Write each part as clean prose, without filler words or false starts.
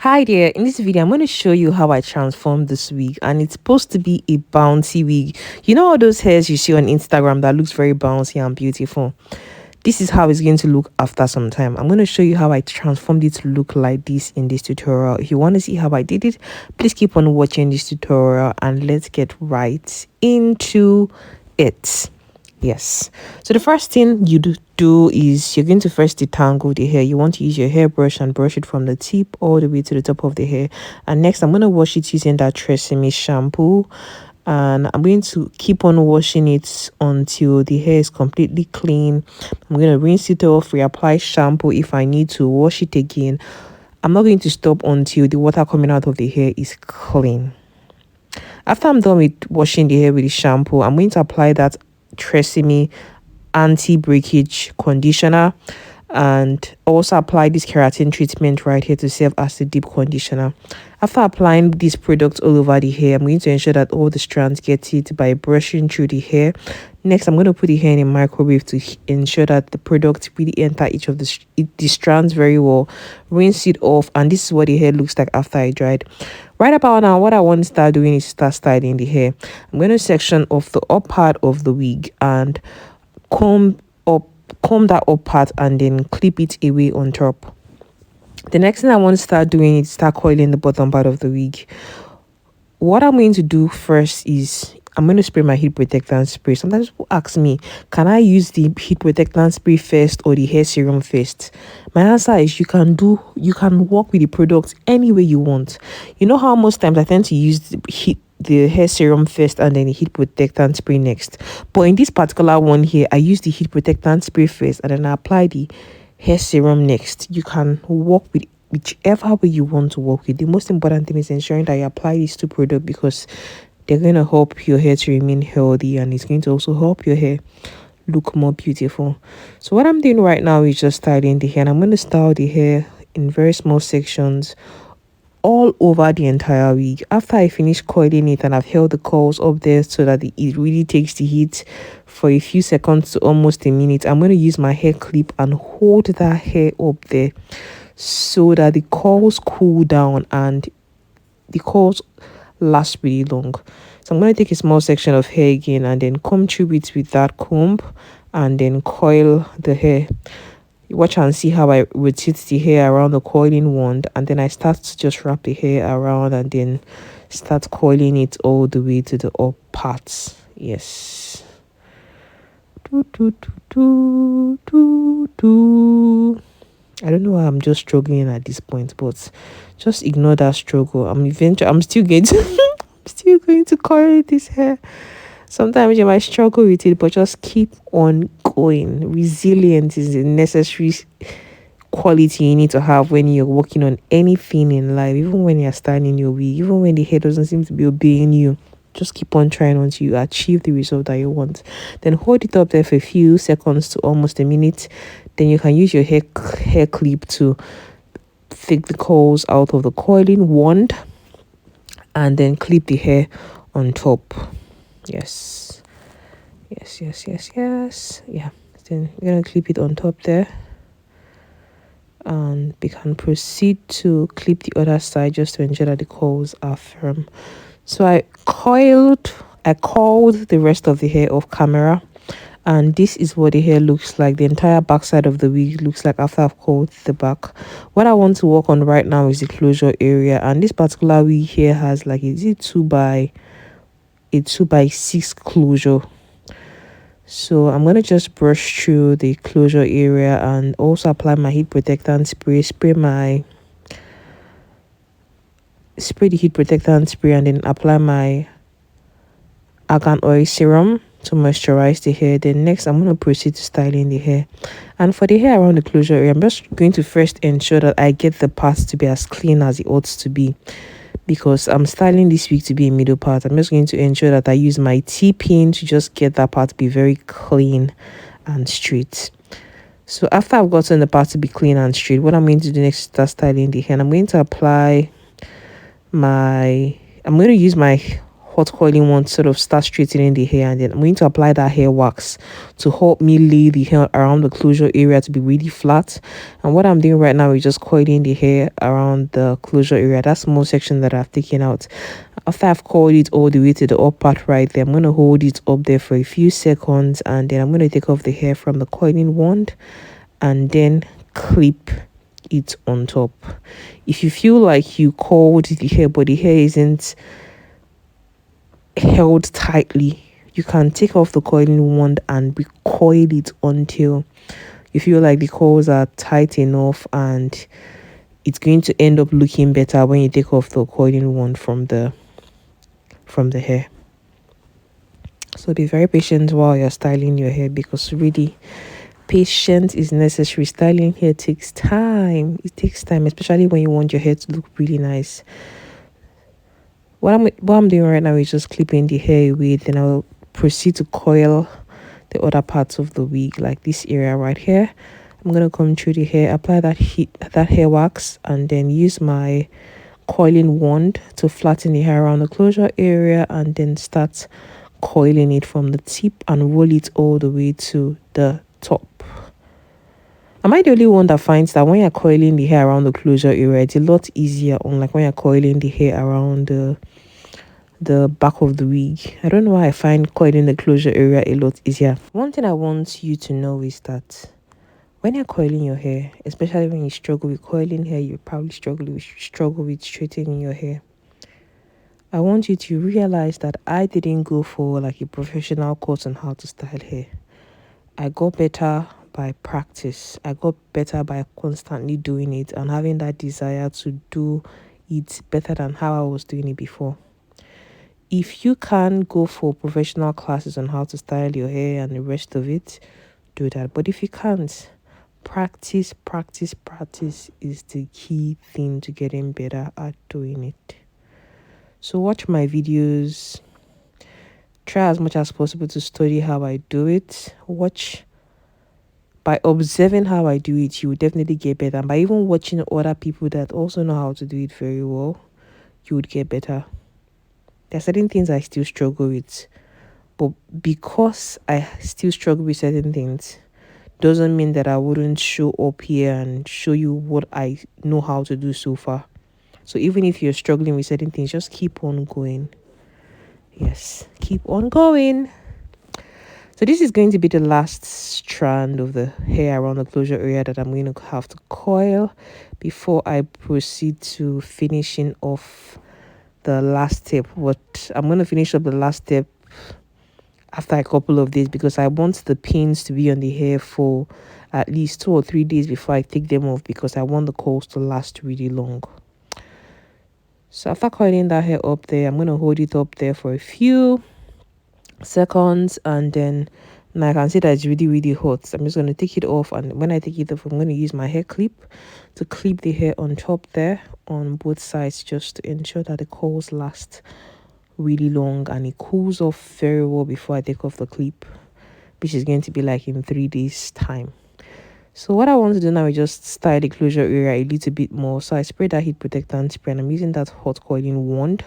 Hi there, in this video I'm going to show you how I transformed this wig, and it's supposed to be a bouncy wig. You know all those hairs you see on Instagram that looks very bouncy and beautiful? This is how it's going to look after some time. I'm going to show you how I transformed it to look like this in this tutorial. If you want to see how I did it, please keep on watching this tutorial and let's get right into it. Yes, so the first thing you do is you're going to first detangle the hair. You want to use your hairbrush and brush it from the tip all the way to the top of the hair. And next I'm going to wash it using that Tresemme shampoo, and I'm going to keep on washing it until the hair is completely clean. I'm going to rinse it off, reapply shampoo if I need to, wash it again. I'm not going to stop until the water coming out of the hair is clean. After I'm done with washing the hair with the shampoo, I'm going to apply that Tresemme anti-breakage conditioner and also apply this keratin treatment right here to serve as the deep conditioner. After applying this product all over the hair, I'm going to ensure that all the strands get it by brushing through the hair. Next, I'm going to put the hair in a microwave to ensure that the product really enter each of the strands very well. Rinse it off, and this is what the hair looks like after I dried. Right about now, what I want to start doing is start styling the hair. I'm going to section off the up part of the wig and comb that up part and then clip it away on top. The next thing I want to start doing is start coiling the bottom part of the wig. What I'm going to do first is I'm going to spray my heat protectant spray. Sometimes people ask me, can I use the heat protectant spray first or the hair serum first? My answer is you can work with the product any way you want. You know how most times I tend to use the hair serum first and then the heat protectant spray next. But in this particular one here, I use the heat protectant spray first and then I apply the hair serum next. You can work with whichever way you want to work with. The most important thing is ensuring that you apply these two products because they're going to help your hair to remain healthy, and it's going to also help your hair look more beautiful. So what I'm doing right now is just styling the hair, and I'm going to style the hair in very small sections all over the entire wig. After I finish coiling it and I've held the coils up there so that it really takes the heat for a few seconds to almost a minute, I'm going to use my hair clip and hold that hair up there so that the coils cool down and the coils last really long. So I'm going to take a small section of hair again and then comb through it with that comb and then coil the hair. Watch and see how I rotate the hair around the coiling wand, and then I start to just wrap the hair around and then start coiling it all the way to the up parts. Yes. I don't know why I'm just struggling at this point, but just ignore that struggle. I'm still going to I'm still going to coil this hair. Sometimes you might struggle with it, but just keep on going. Resilience is a necessary quality you need to have when you're working on anything in life, even when you're styling your wig, even when the hair doesn't seem to be obeying you. Just keep on trying until you achieve the result that you want. Then hold it up there for a few seconds to almost a minute. Then you can use your hair clip to take the coils out of the coiling wand and then clip the hair on top. Yes. Yeah. Then we're going to clip it on top there. And we can proceed to clip the other side just to ensure that the coils are firm. So I coiled the rest of the hair off camera, and this is what the hair looks like. The entire back side of the wig looks like after I've coiled the back. What I want to work on right now is the closure area, and this particular wig here has like a 2 by 6 closure. So I'm going to just brush through the closure area and also apply my heat protectant spray, spray the heat protectant spray, and then apply my argan oil serum to moisturize the hair. Then next I'm going to proceed to styling the hair. And for the hair around the closure area, I'm just going to first ensure that I get the parts to be as clean as it ought to be, because I'm styling this wig to be a middle part. I'm just going to ensure that I use my T-pin to just get that part to be very clean and straight. So after I've gotten the part to be clean and straight, what I'm going to do next is start styling the hair. And I'm going to use my hot coiling wand sort of start straightening the hair, and then I'm going to apply that hair wax to help me lay the hair around the closure area to be really flat. And what I'm doing right now is just coiling the hair around the closure area, that small section that I've taken out. After I've coiled it all the way to the up part right there, I'm going to hold it up there for a few seconds, and then I'm going to take off the hair from the coiling wand and then clip it on top. If you feel like you coiled the hair but the hair isn't held tightly, you can take off the coiling wand and recoil it until you feel like the coils are tight enough, and it's going to end up looking better when you take off the coiling wand from the hair. So be very patient while you're styling your hair, because really patience is necessary. Styling hair takes time. It takes time, especially when you want your hair to look really nice. What I'm doing right now is just clipping the hair away, then I'll proceed to coil the other parts of the wig, like this area right here. I'm gonna come through the hair, apply that hair wax, and then use my coiling wand to flatten the hair around the closure area, and then start coiling it from the tip and roll it all the way to the top. Am I the only one that finds that when you're coiling the hair around the closure area, it's a lot easier, unlike when you're coiling the hair around the back of the wig? I don't know why I find coiling the closure area a lot easier. One thing I want you to know is that when you're coiling your hair, especially when you struggle with coiling hair, you probably struggle with straightening your hair. I want you to realize that I didn't go for like a professional course on how to style hair. I got better by practice. I got better by constantly doing it and having that desire to do it better than how I was doing it before. If you can't go for professional classes on how to style your hair and the rest of it, do that. But if you can't, practice is the key thing to getting better at doing it. So watch my videos. Try as much as possible to study how I do it. By observing how I do it, you will definitely get better. And by even watching other people that also know how to do it very well, you would get better. There are certain things I still struggle with, but because I still struggle with certain things, doesn't mean that I wouldn't show up here and show you what I know how to do so far. So even if you're struggling with certain things, just keep on going. Yes, keep on going. So this is going to be the last strand of the hair around the closure area that I'm going to have to coil before I proceed to finishing off the last step. But I'm going to finish up the last step after a couple of days, because I want the pins to be on the hair for at least 2 or 3 days before I take them off, because I want the coils to last really long. So after coiling that hair up there, I'm going to hold it up there for a few seconds, and then now I can see that it's really hot. So I'm just going to take it off, and when I take it off, I'm going to use my hair clip to clip the hair on top there on both sides, just to ensure that the coils last really long and it cools off very well before I take off the clip, which is going to be like in 3 days time. So what I want to do now is just style the closure area a little bit more. So I spray that heat protectant spray, and I'm using that hot coiling wand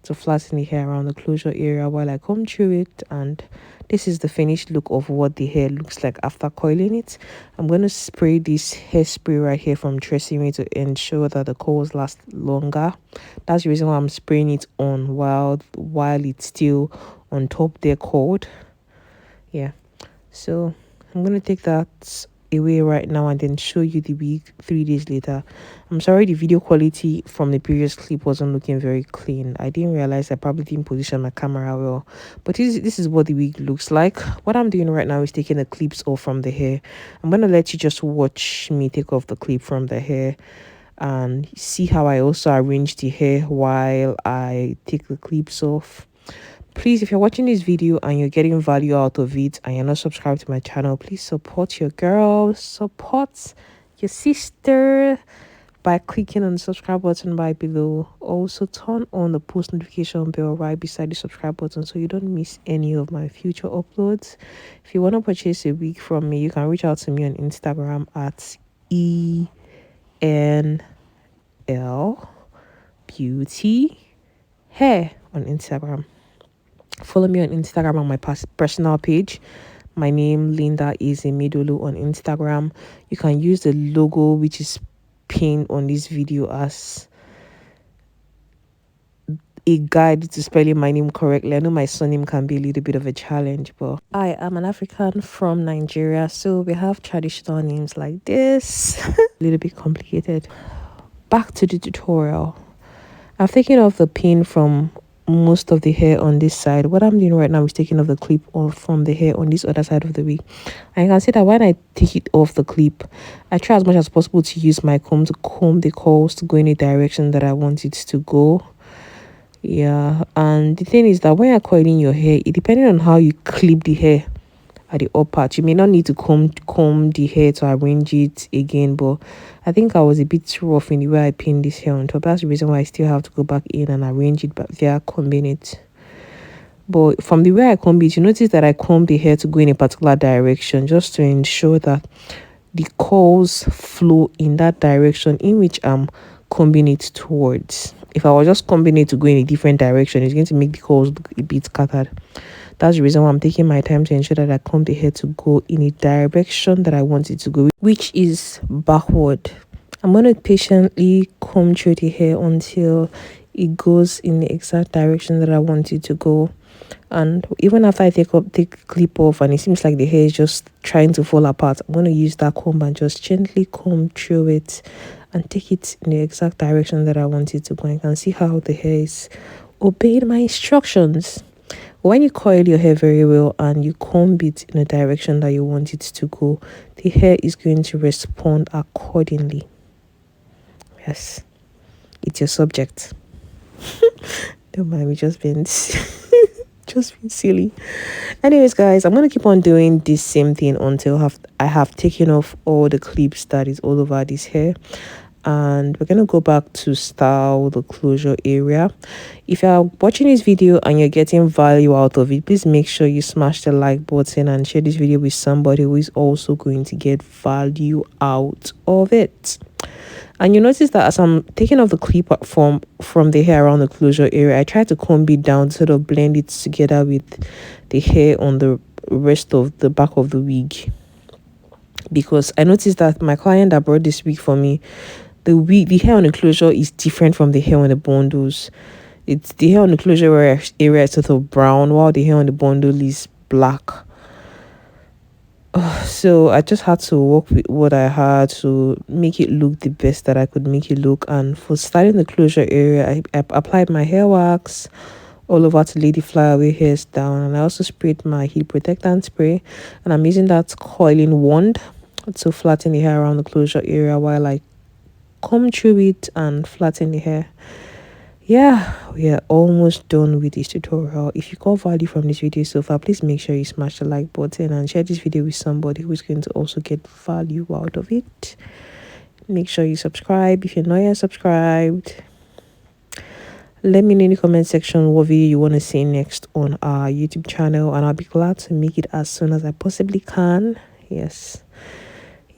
to flatten the hair around the closure area while I comb through it. And this is the finished look of what the hair looks like after coiling it. I'm going to spray this hairspray right here from Tresemme to ensure that the coils last longer. That's the reason why I'm spraying it on while it's still on top there cold. Yeah, so I'm going to take that away right now and then show you the wig 3 days later. I'm sorry the video quality from the previous clip wasn't looking very clean. I didn't realize I probably didn't position my camera well, but this is what the wig looks like. What I'm doing right now is taking the clips off from the hair. I'm gonna let you just watch me take off the clip from the hair and see how I also arrange the hair while I take the clips off. Please, if you're watching this video and you're getting value out of it and you're not subscribed to my channel, please support your girl, support your sister by clicking on the subscribe button right below. Also turn on the post notification bell right beside the subscribe button so you don't miss any of my future uploads. If you want to purchase a wig from me, you can reach out to me on Instagram at ENL Beauty Hair on Instagram. Follow me on Instagram on my personal page. My name Linda is Emidolu on Instagram. You can use the logo which is pinned on this video as a guide to spelling my name correctly. I know my surname can be a little bit of a challenge, but I am an African from Nigeria, so we have traditional names like this. A little bit complicated. Back to the tutorial. I've taken off the pin from most of the hair on this side. What I'm doing right now is taking off the clip off from the hair on this other side of the wig. And you can see that when I take it off the clip, I try as much as possible to use my comb to comb the curls to go in a direction that I want it to go. Yeah, and the thing is that when you're coiling your hair, it depending on how you clip the hair at the up part, you may not need to comb the hair to arrange it again, but I think I was a bit too rough in the way I pinned this hair on top. That's the reason why I still have to go back in and arrange it back via combing it. But from the way I comb it, you notice that I comb the hair to go in a particular direction just to ensure that the curls flow in that direction in which I'm combing it towards. If I was just combing it to go in a different direction, it's going to make the curls look a bit scattered. That's the reason why I'm taking my time to ensure that I comb the hair to go in a direction that I want it to go, which is backward. I'm going to patiently comb through the hair until it goes in the exact direction that I want it to go. And even after I take the clip off and it seems like the hair is just trying to fall apart, I'm going to use that comb and just gently comb through it and take it in the exact direction that I want it to go. You can see how the hair is obeying my instructions. When you coil your hair very well and you comb it in a direction that you want it to go, the hair is going to respond accordingly. Yes, it's your subject. Don't mind me just being just being silly. Anyways, guys, I'm going to keep on doing this same thing until I have taken off all the clips that is all over this hair. And we're going to go back to style the closure area. If you're watching this video and you're getting value out of it, please make sure you smash the like button and share this video with somebody who is also going to get value out of it. And you notice that as I'm taking off the clip from the hair around the closure area, I try to comb it down to sort of blend it together with the hair on the rest of the back of the wig. Because I noticed that my client that brought this wig for me, the hair on the closure is different from the hair on the bundles. It's the hair on the closure area is sort of brown, while the hair on the bundle is black. So I just had to work with what I had to make it look the best that I could make it look. And for starting the closure area, I applied my hair wax all over to lay the flyaway hairs down, and I also sprayed my heat protectant spray, and I'm using that coiling wand to flatten the hair around the closure area while I comb through it and flatten the hair. Yeah, we are almost done with this tutorial. If you got value from this video so far, please make sure you smash the like button and share this video with somebody who is going to also get value out of it. Make sure you subscribe if you're not yet subscribed. Let me know in the comment section what video you want to see next on our YouTube channel, and I'll be glad to make it as soon as I possibly can. Yes.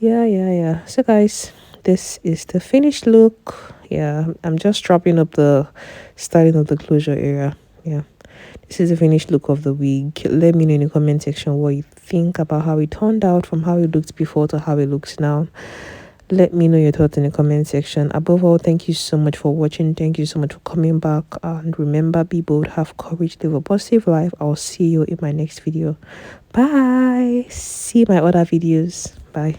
Yeah. So guys, this is the finished look. Yeah, I'm just wrapping up the starting of the closure area. Yeah, this is the finished look of the wig. Let me know in the comment section what you think about how it turned out from how it looked before to how it looks now. Let me know your thoughts in the comment section. Above all, thank you so much for watching. Thank you so much for coming back. And remember, be bold, have courage, live a positive life. I'll see you in my next video. Bye. See my other videos. Bye.